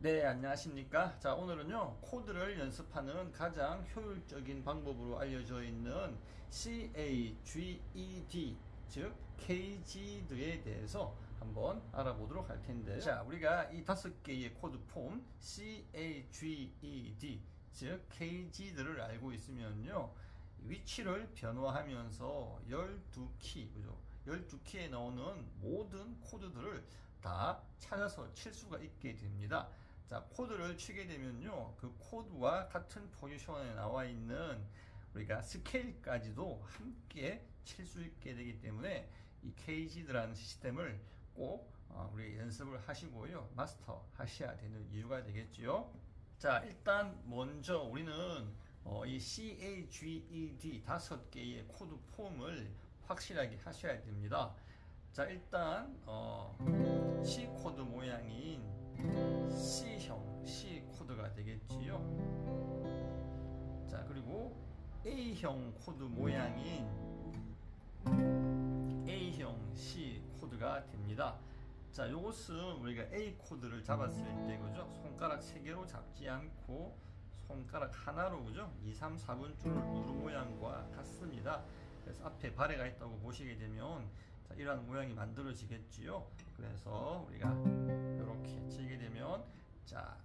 네, 안녕하십니까. 자, 오늘은요, 코드를 연습하는 가장 효율적인 방법으로 알려져 있는 CAGED, 즉, KGD에 대해서 한번 알아보도록 할 텐데요. 자, 우리가 이 5개의 코드 폼, CAGED, 즉, KGD를 알고 있으면요, 위치를 변화하면서 12키, 그죠? 12키에 나오는 모든 코드들을 다 찾아서 칠 수가 있게 됩니다. 자, 코드를 치게 되면요, 그 코드와 같은 포지션에 나와 있는 우리가 스케일까지도 함께 칠 수 있게 되기 때문에 이 KGD라는 시스템을 꼭 우리 연습을 하시고요, 마스터 하셔야 되는 이유가 되겠지요. 자, 일단 먼저 우리는 이 CAGED 5개의 코드 폼을 확실하게 하셔야 됩니다. 자, 일단 C 코드 모양인 C형 C 코드가 되겠지요. 자, 그리고 A형 코드 모양인 A형 C 코드가 됩니다. 자, 요것은 우리가 A 코드를 잡았을 때, 그죠? 손가락 3개로 잡지 않고 손가락 하나로, 그죠? 2, 3, 4분 줄을 누른 모양과 같습니다. 그래서 앞에 발에가 있다고 보시게 되면, 자, 이러한 모양이 만들어지겠지요. 그래서 우리가 이렇게 치게 되면, 자,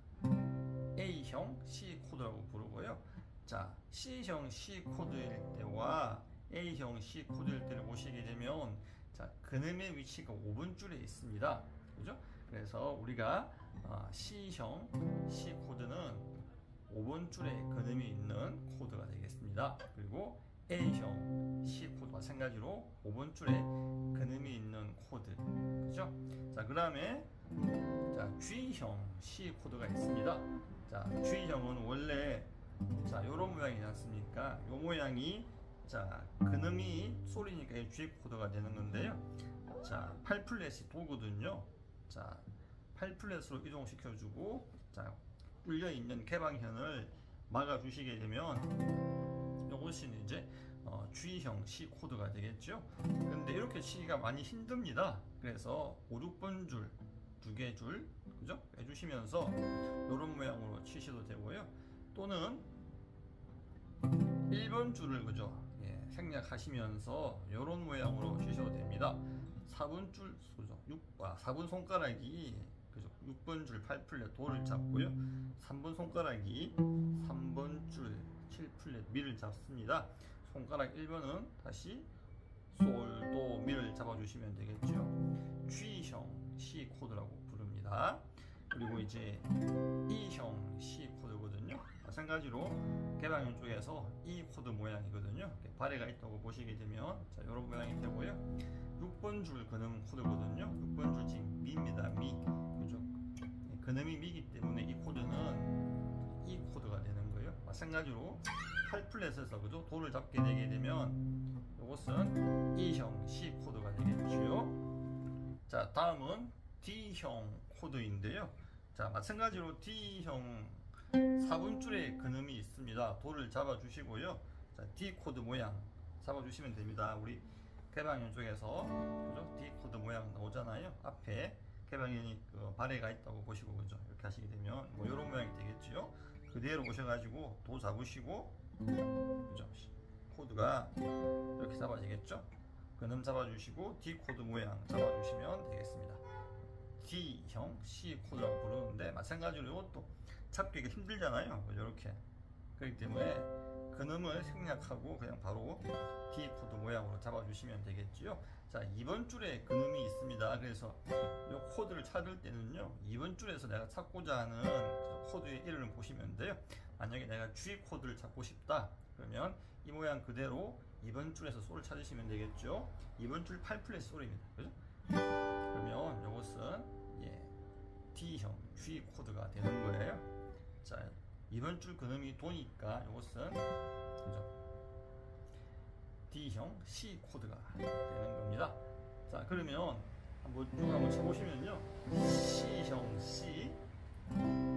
A형 C 코드라고 부르고요. 자, C형 C 코드일 때와 A형 C 코드일 때를 보시게 되면, 자, 근음의 위치가 5분 줄에 있습니다. 그죠? 그래서 우리가 C형 C 코드는 5번 줄에 근음이 있는 코드가 되겠습니다. 그리고 A형 C 코드 마찬가지로 5번 줄에 근음이 있는 코드, 그죠? 자, 그 다음에 자, G형 C 코드가 있습니다. 자, G형은 원래 자, 요런 모양이지 않습니까? 요 모양이 자, 근음이 소리니까 G 코드가 되는 건데요. 자, 8플랫이 도거든요. 자, 8플랫으로 이동시켜주고, 자, 뚫려있는 개방현을 막아주시게 되면 요것이 이제 G형 C 코드가 되겠죠. 근데 이렇게 치기가 많이 힘듭니다. 그래서 5, 6번 줄 2개 줄, 그죠? 해주시면서 이런 모양으로 치셔도 되고요. 또는 1번 줄을, 그죠? 예, 생략하시면서 이런 모양으로 치셔도 됩니다. 4번 줄, 그죠? 4번 손가락이, 그죠? 6번 줄 8플랫 도를 잡고요. 3번 손가락이 3번 줄 7플랫 미를 잡습니다. 손가락 1번은 다시 솔, 도, 미를 잡아주시면 되겠죠. G형 C 코드라고 부릅니다. 그리고 이제 E형 C 코드거든요. 마찬가지로 개방현 쪽에서 E 코드 모양이거든요. 발에가 있다고 보시게 되면 자, 이런 모양이 되고요. 6번 줄 근음 코드거든요. 6번 줄 지금 미입니다. 미, 그죠? 근음이 미기 때문에 이 코드는 E 코드가 되는 거예요. 마찬가지로 8플랫에서, 그죠? 도를 잡게 되게 되면 이것은 E형 C 코드가 되겠죠. 자, 다음은 D형 코드인데요. 자, 마찬가지로 D형 4분 줄에 근음이 있습니다. 도를 잡아 주시고요. 자, D 코드 모양 잡아 주시면 됩니다. 우리 개방현 쪽에서, 그죠? D 코드 모양 나오잖아요. 앞에 개방현이 그 발에가 있다고 보시고, 그죠? 이렇게 하시게 되면 뭐 이런 모양이 되겠지요. 그대로 오셔가지고 도 잡으시고, 그죠? 코드가 이렇게 잡아지겠죠. 근음 잡아주시고 D 코드 모양 잡아주시면 되겠습니다. D형 C 코드라고 부르는데 마찬가지로 이것도 잡기가 힘들잖아요. 이렇게. 그렇기 때문에 근음을 생략하고 그냥 바로 D 코드 모양으로 잡아주시면 되겠지요. 자, 2번 줄에 근음이 있습니다. 그래서 이 코드를 찾을 때는요, 2번 줄에서 내가 찾고자 하는 코드의 이름을 보시면 돼요. 만약에 내가 G 코드를 찾고 싶다 그러면 이 모양 그대로 2번 줄에서 솔을 찾으시면 되겠죠. 2번 줄 8플랫 솔입니다. 그죠? 그러면 이것은 D형 G 코드가 되는 거예요. 자, 2번 줄 근음이 도니까 이것은, 그죠? D형 C 코드가 되는 겁니다. 자, 그러면 한번 쳐보시면요, C형 C,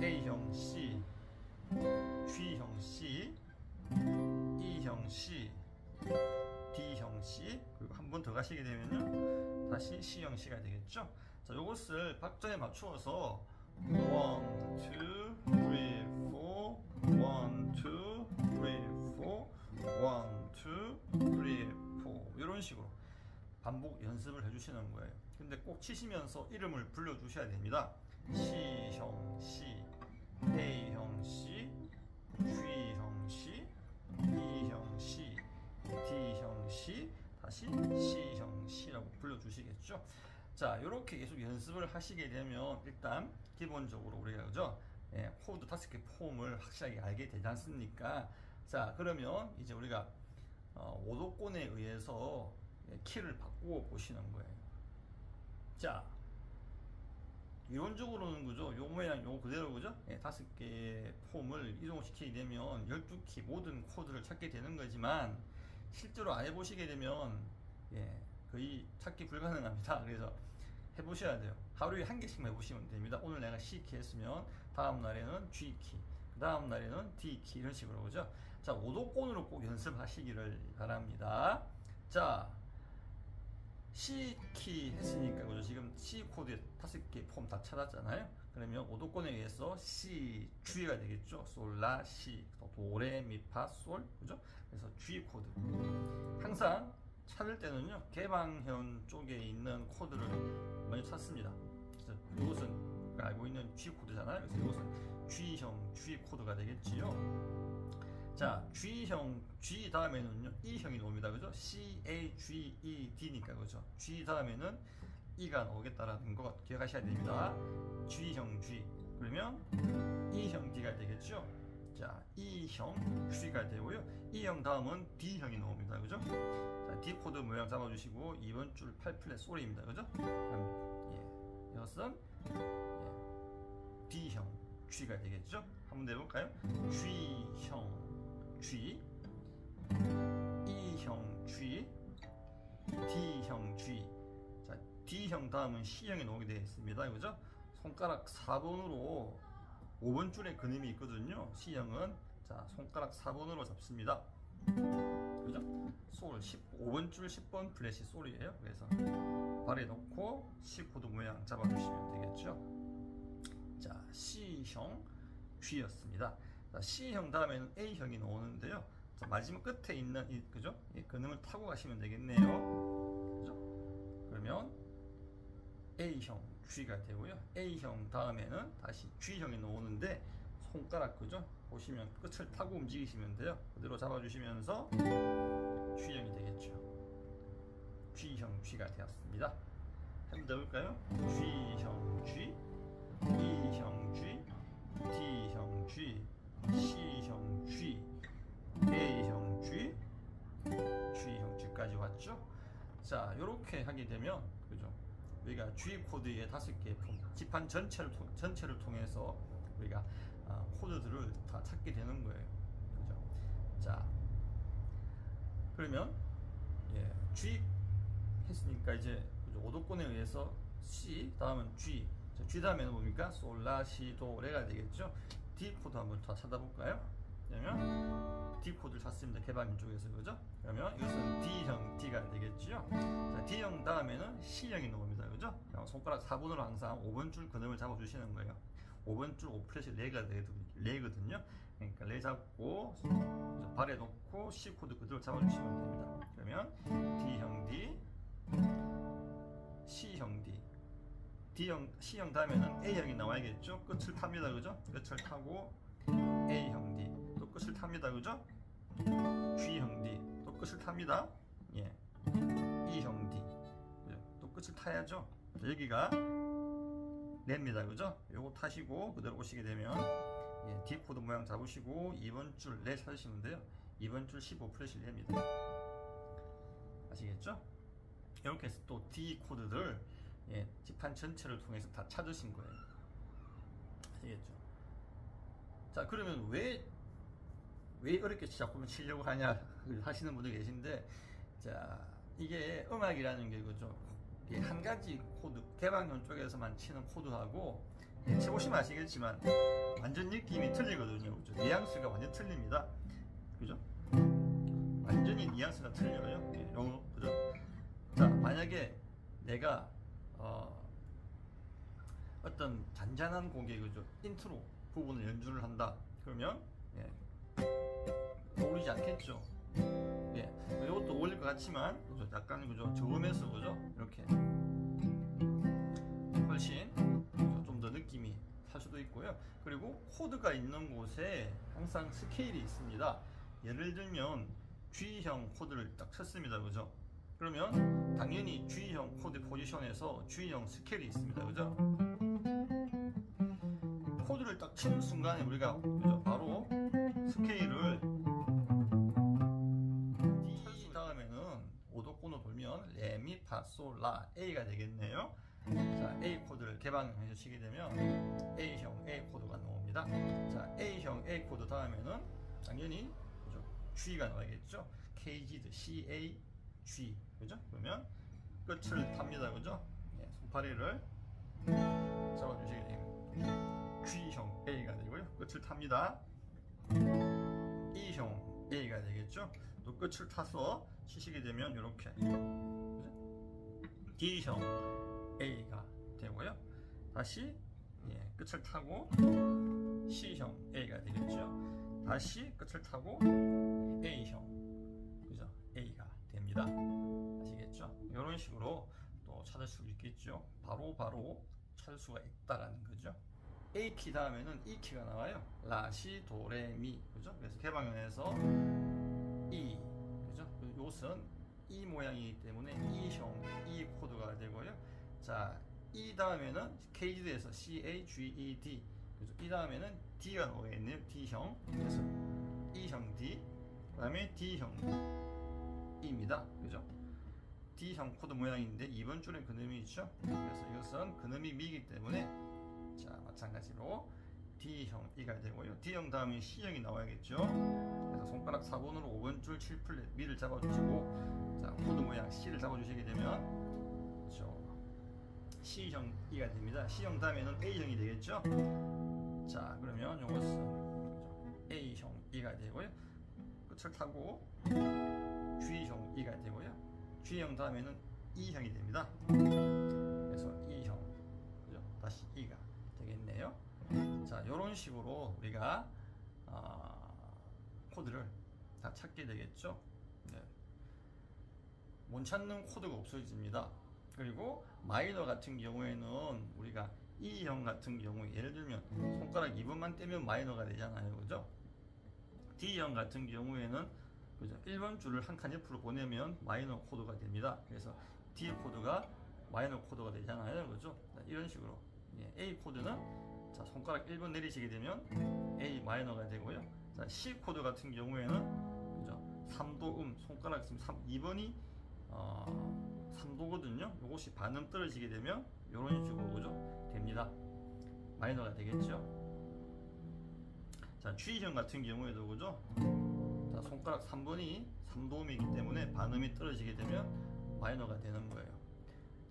A형 C, G형 C, E형 C, D형 C, 그리고 한 번 더 가시게 되면요, 다시 C형 C가 되겠죠. 자, 요것을 박자에 맞추어서 1, 2, 연습을 해주시는 거예요. 근데 꼭 치시면서 이름을 불러주셔야 됩니다. C형 C, A형 C, G형 C, B형 C, D형 C, 다시 C형 C라고 불러주시겠죠. 자, 이렇게 계속 연습을 하시게 되면 일단 기본적으로 우리가 그죠? 코드 5개 폼을 확실하게 알게 되지 않습니까? 자, 그러면 이제 우리가 오도권에 의해서 키를 바꾸어 보시는 거예요. 자, 이론적으로는 그죠? 요 모양 요 그대로 그죠? 5개의 폼을 이동시키게 되면 12키 모든 코드를 찾게 되는 거지만 실제로 안 해보시게 되면 거의 찾기 불가능합니다. 그래서 해보셔야 돼요. 하루에 한 개씩만 해보시면 됩니다. 오늘 내가 C키 했으면 다음 날에는 G키, 그 다음 날에는 D키, 이런 식으로 그죠? 자, 오도권으로 꼭 연습하시기를 바랍니다. 자, C키 했으니까 그죠? 지금 C 코드에 5개 폼 다 찾았잖아요. 그러면 오도권에 의해서 C, G가 되겠죠. 솔, 라, 시, 도, 레, 미, 파, 솔, 그죠? 그래서 G 코드. 항상 찾을 때는요, 개방현 쪽에 있는 코드를 먼저 찾습니다. 그래서 이것은 알고 있는 G 코드잖아요. 그래서 이것은 G형 G 코드가 되겠지요. 자, G형 G 다음에는요 E형이 나옵니다. 그죠? C, A, G, E, D니까 그죠? G 다음에는 E가 나오겠다라는 거 기억하셔야 됩니다. G형 G 그러면 E형 D가 되겠죠? 자, E형 G가 되고요. E형 다음은 D형이 나옵니다. 그죠? 자, D 코드 모양 잡아주시고 2번 줄 8플랫 솔입니다. 그죠? 그럼 이것은 D형 G가 되겠죠? 한번 내볼까요? G형 G, E형 G, D형 G. 자, D형 다음은 C형이 나오게 되어 있습니다. 그죠? 손가락 4번으로 5번 줄에 그림이 있거든요. C형은 자, 손가락 4번으로 잡습니다. 그죠? 솔 5번 줄 10번 플랫이 솔이에요. 그래서 발에 놓고 C 코드 모양 잡아주시면 되겠죠. 자, C형 G였습니다. 자, C형 다음에는 A형이 나오는데요. 자, 마지막 끝에 있는 그죠? 이 근음을 타고 가시면 되겠네요. 그죠? 그러면 A형 G가 되고요. A형 다음에는 다시 G형이 나오는데 손가락 그죠? 보시면 끝을 타고 움직이시면 돼요. 그대로 잡아주시면서 G형이 되겠죠. G형 G가 되었습니다. 한번 더 볼까요? G형 G, E형 G, D형 G, C형 G, A형 G, G형 G까지 왔죠? 자, 이렇게 하게 되면 그죠? 우리가 G 코드의 5개의 폼, 지판 전체를 통해서 우리가 코드들을 다 찾게 되는 거예요. 그죠? 자, 그러면 G 했으니까 이제 오도권에 의해서 C 다음은 G, G 다음에는 뭡니까? 솔, 라, 시, 도, 레가 되겠죠? D 코드 한번 더 찾아볼까요? 그러면 D 코드를 찾습니다. 개방인 쪽에서 그죠? 그러면 이것은 D형 D가 되겠죠? 자, D형 다음에는 C형이 나옵니다. 그죠? 손가락 4번으로 항상 5번 줄 근음을 잡아주시는 거예요. 5번 줄 5플랫이 레거든요. 그러니까 레 잡고 발에 놓고 C 코드 그대로 잡아주시면 됩니다. 그러면 D형 D, C형 D, C형 다음에는 A형이 나와야겠죠? 끝을 탑니다. 그죠? 끝을 타고 A형 D, 또 끝을 탑니다. 그죠? G형 D, 또 끝을 탑니다. E형 D, 또 끝을 타야죠. 여기가 레입니다. 그죠? 요거 타시고 그대로 오시게 되면 D 코드 모양 잡으시고 2번 줄 레 찾으시면 돼요. 2번 줄 15플랫이 레입니다. 아시겠죠? 이렇게 해서 또 D 코드들 지판 전체를 통해서 다 찾으신 거예요. 아시겠죠? 자, 그러면 왜 어렵게 자꾸 치려고 하냐 하시는 분들 계신데, 자, 이게 음악이라는 게 그죠? 한 가지 코드, 개방형 쪽에서만 치는 코드하고 쳐보시면 아시겠지만 완전 느낌이 틀리거든요. 그죠? 뉘앙스가 완전 틀립니다. 그죠? 완전히 뉘앙스가 틀려요. 그죠? 자, 만약에 내가 어떤 잔잔한 곡의 그죠? 인트로 부분을 연주를 한다. 그러면 떠오르지 않겠죠. 예, 이것도 어울릴 것 같지만 그죠? 약간 그죠? 저음에서 그죠? 이렇게 훨씬 좀 더 느낌이 살 수도 있고요. 그리고 코드가 있는 곳에 항상 스케일이 있습니다. 예를 들면 G형 코드를 딱 쳤습니다. 그죠? 그러면 당연히 G형 코드 포지션에서 G형 스케일이 있습니다. 그죠? 코드를 딱 치는 순간에 우리가 그죠? 바로 스케일을 D 다음에는 오도권으로 돌면 레미파솔라 A가 되겠네요. 자, A 코드를 개방해 주시게 되면 A형 A 코드가 나옵니다. 자, A형 A 코드 다음에는 당연히 그죠? G가 나와야겠죠. KG CAG 그죠? 그러면 끝을 탑니다. 그죠? 예, 손파리를 잡아주시게 됩니다. G형 A가 되고요. 끝을 탑니다. E형 A가 되겠죠. 또 끝을 타서 치시게 되면 이렇게 D형 A가 되고요. 다시 예, 끝을 타고 C형 A가 되겠죠. 다시 끝을 타고 A형 그죠? A가 됩니다. 아시겠죠? 이런 식으로 또 찾을 수 있겠죠. 바로 찾을 수가 있다라는 거죠. A 키 다음에는 E 키가 나와요. 라시 도레미 그죠? 그래서 개방현에서 E 그죠? 이것은 E 모양이기 때문에 E형 E 코드가 되고요. 자, E 다음에는 KGD에서 CAGED 그죠? E 다음에는 D가 나오겠네요. D형 그래서 E형 D 그 다음에 D형 E입니다. 그죠? D형 코드 모양인데 이번 줄에 근음이 있죠. 그래서 이것은 근음이 미이기 때문에 자 마찬가지로 D형 E가 되고요. D형 다음에 C형이 나와야겠죠. 그래서 손가락 4번으로 5번 줄 7플랫 미를 잡아주시고 자 코드 모양 C를 잡아주시게 되면 그렇죠. C형 E가 됩니다. C형 다음에는 A형이 되겠죠. 자 그러면 이것은 A형 E가 되고요. 끝을 타고 G형 E가 되고요. G형 다음에는 E형이 됩니다. 그래서 E형 그죠? 다시 E가 되겠네요. 자 이런 식으로 우리가 코드를 다 찾게 되겠죠. 네. 못 찾는 코드가 없어집니다. 그리고 마이너 같은 경우에는 우리가 E형 같은 경우 예를 들면 손가락 2번만 떼면 마이너가 되잖아요. 그죠? D형 같은 경우에는 그죠? 1번 줄을 한 칸 옆으로 보내면 마이너 코드가 됩니다. 그래서 D 코드가 마이너 코드가 되잖아요. 그죠? 이런 식으로 예, A 코드는 자, 손가락 1번 내리시게 되면 A 마이너가 되고요. 자, C 코드 같은 경우에는 그죠? 3도 손가락 지금 2번이 3도거든요. 이것이 반음 떨어지게 되면 이런 식으로 그죠? 됩니다. 마이너가 되겠죠. 자, G형 같은 경우에도 그죠? 자, 손가락 3번이 3도음이기 때문에 반음이 떨어지게 되면 마이너가 되는 거예요.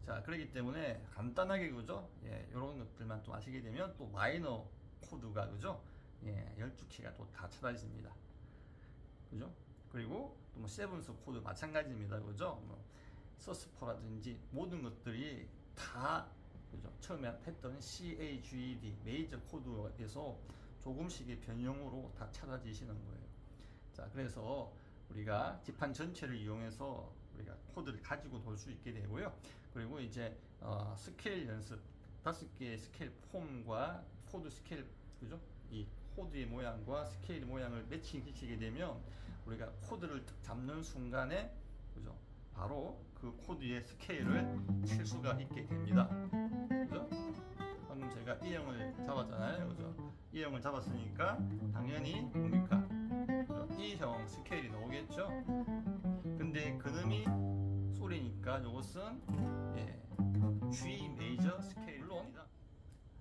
자, 그렇기 때문에 간단하게 그죠? 예, 이런 것들만 또 아시게 되면 또 마이너 코드가 그죠? 예, 12키가 또 다 찾아집니다. 그죠? 그리고 또 뭐 세븐스 코드 마찬가지입니다. 그죠? 뭐 서스포라든지 모든 것들이 다 그죠? 처음에 했던 CAGED 메이저 코드에서 조금씩의 변형으로 다 찾아지시는 거예요. 자, 그래서 우리가 지판 전체를 이용해서 우리가 코드를 가지고 돌 수 있게 되고요. 그리고 이제 스케일 연습 5개의 스케일 폼과 코드 스케일 그죠? 이 코드의 모양과 스케일 모양을 매칭시키게 되면 우리가 코드를 잡는 순간에 그죠? 바로 그 코드의 스케일을 칠 수가 있게 됩니다. 그죠? 방금 제가 E형을 잡았잖아요. 그죠? E형을 잡았으니까 당연히 뭡니까? E형 스케일이 나오겠죠? 근데 근음이 소리니까 이것은 예, G 메이저 스케일로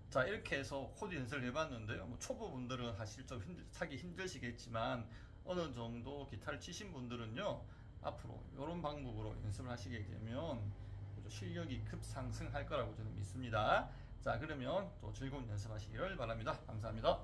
자 이렇게 해서 코드 연습을 해봤는데요. 뭐 초보분들은 사실 좀 하기 힘드시겠지만 어느 정도 기타를 치신 분들은요 앞으로 이런 방법으로 연습을 하시게 되면 실력이 급상승할 거라고 저는 믿습니다. 자 그러면 또 즐거운 연습하시기를 바랍니다. 감사합니다.